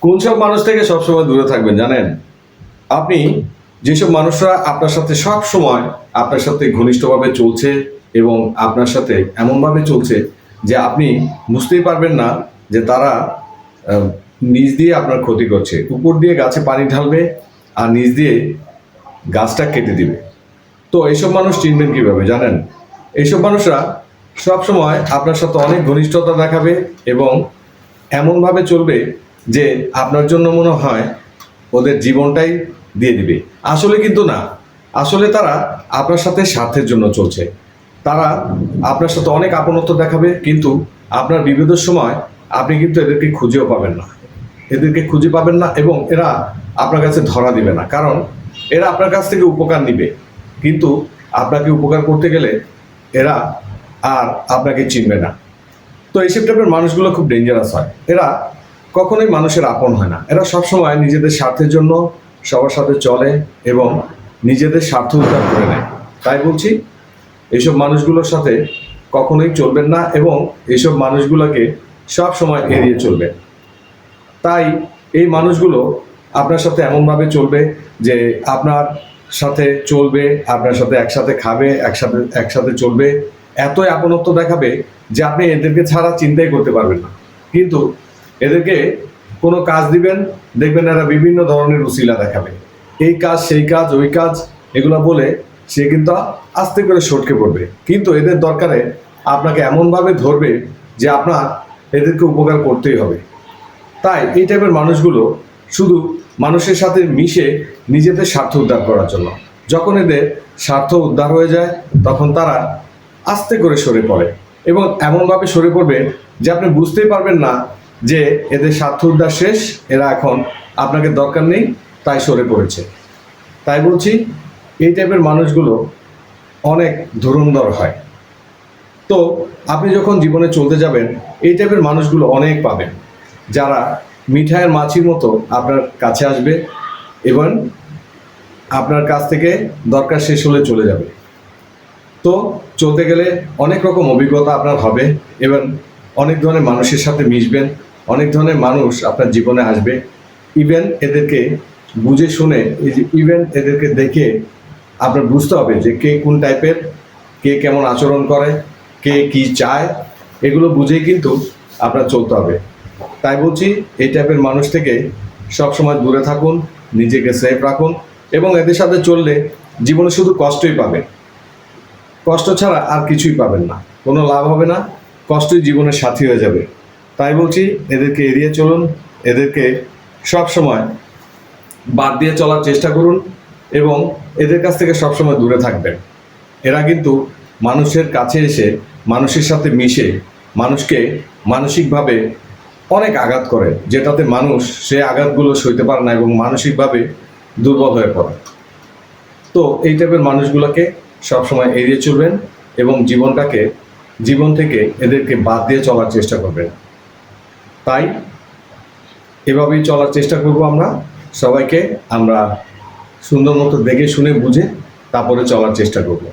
কোন সব মানুষ থেকে সবসময় দূরে থাকবেন জানেন? আপনি যেসব মানুষরা আপনার সাথে সবসময় আপনার সাথে ঘনিষ্ঠভাবে চলছে এবং আপনার সাথে এমনভাবে চলছে যে আপনি বুঝতেই পারবেন না যে তারা আহ, নিচ দিয়ে আপনার ক্ষতি করছে। উপর দিয়ে গাছে পানি ঢালবে আর নিচ দিয়ে গাছটা কেটে দিবে। তো এইসব মানুষ চিনবেন কিভাবে জানেন? এইসব মানুষরা সবসময় আপনার সাথে অনেক ঘনিষ্ঠতা দেখাবে এবং এমনভাবে চলবে যে আপনার জন্য মনে হয় ওদের জীবনটাই দিয়ে দিবে। আসলে কিন্তু না। আসলে তারা আপনার সাথে স্বার্থের জন্য চলছে। তারা আপনার সাথে অনেক আপনত্ব দেখাবে, কিন্তু আপনার বিপদের সময় আপনি কিন্তু এদেরকে খুঁজেও পাবেন না। এদেরকে খুঁজে পাবেন না এবং এরা আপনার কাছে ধরা দিবে না, কারণ এরা আপনার কাছ থেকে উপকার নিবে, কিন্তু আপনাকে উপকার করতে গেলে এরা আর আপনাকে চিনবে না। তো এইসব টাইপের মানুষগুলো খুব ডেঞ্জারাস হয়। এরা কখনোই মানুষের আপন হয় না। এরা সবসময় নিজেদের স্বার্থের জন্য সবার সাথে চলে এবং নিজেদের স্বার্থ উদ্ধার করে নেয়। তাই বলছি, এইসব মানুষগুলোর সাথে কখনোই চলবেন না এবং এইসব মানুষগুলোকে সব সময় এড়িয়ে চলবেন। তাই এই মানুষগুলো আপনার সাথে এমনভাবে চলবে যে আপনার সাথে চলবে, আপনার সাথে একসাথে খাবে, একসাথে একসাথে চলবে, এতই আপনত্ব দেখাবে যে আপনি এদেরকে ছাড়া চিন্তাই করতে পারবেন না। কিন্তু এদেরকে কোনো কাজ দিবেন, দেখবেন এরা বিভিন্ন ধরনের উছিলা দেখাবে, এই কাজ সেই কাজ ওই কাজ এগুলো বলে সে কিন্তু আস্তে করে সটকে পড়বে। কিন্তু এদের দরকারে আপনাকে এমনভাবে ধরবে যে আপনার এদেরকে উপকার করতেই হবে। তাই এই টাইপের মানুষগুলো শুধু মানুষের সাথে মিশে নিজেদের স্বার্থ উদ্ধার করার জন্য। যখন এদের স্বার্থ উদ্ধার হয়ে যায় তখন তারা আস্তে করে সরে পড়ে এবং এমনভাবে সরে পড়বে যে আপনি বুঝতেই পারবেন না যে এদের স্বার্থ উদ্ধার শেষ, এরা এখন আপনাকে দরকার নেই, তাই সরে পড়েছে। তাই বলছি, এই টাইপের মানুষগুলো অনেক ধুরন্ধর হয়। তো আপনি যখন জীবনে চলতে যাবেন এই টাইপের মানুষগুলো অনেক পাবেন, যারা মিঠাইয়ের মাছির মতো আপনার কাছে আসবে এবং আপনার কাছ থেকে দরকার শেষ হলে চলে যাবে। তো চলতে গেলে অনেক রকম অভিজ্ঞতা আপনার হবে এবং অনেক ধরনের মানুষের সাথে মিশবেন, অনেক ধরনের মানুষ আপনার জীবনে আসবে। ইভেন এদেরকে বুঝে শুনে, এই যে ইভেন এদেরকে দেখে আপনার বুঝতে হবে যে কে কোন টাইপের, কে কেমন আচরণ করে, কে কি চায়, এগুলো বুঝেই কিন্তু আপনার চলতে হবে। তাই বলছি, এই টাইপের মানুষ থেকে সবসময় দূরে থাকুন, নিজেকে সেফ রাখুন এবং এদের সাথে চললে জীবনে শুধু কষ্টই পাবেন। কষ্ট ছাড়া আর কিছুই পাবেন না, কোনো লাভ হবে না, কষ্টই জীবনের সাথী হয়ে যাবে। তাই বলছি, এদেরকে এড়িয়ে চলুন, এদেরকে সব সময় বাদ দিয়ে চলার চেষ্টা করুন এবং এদের কাছ থেকে সবসময় দূরে থাকবেন। এরা কিন্তু মানুষের কাছে এসে মানুষের সাথে মিশে মানুষকে মানসিকভাবে অনেক আঘাত করে, যেটাতে মানুষ সে আঘাতগুলো সইতে পারে না এবং মানসিকভাবে দুর্বল হয়ে পড়ে। তো এই টাইপের মানুষগুলোকে সবসময় এড়িয়ে চলবেন এবং জীবন থেকে এদেরকে বাদ দিয়ে চলার চেষ্টা করবেন। তাই এভাবেই চলার চেষ্টা করব আমরা সবাইকে। আমরা সুন্দর মতো দেখে শুনে বুঝে তারপরে চলার চেষ্টা করব।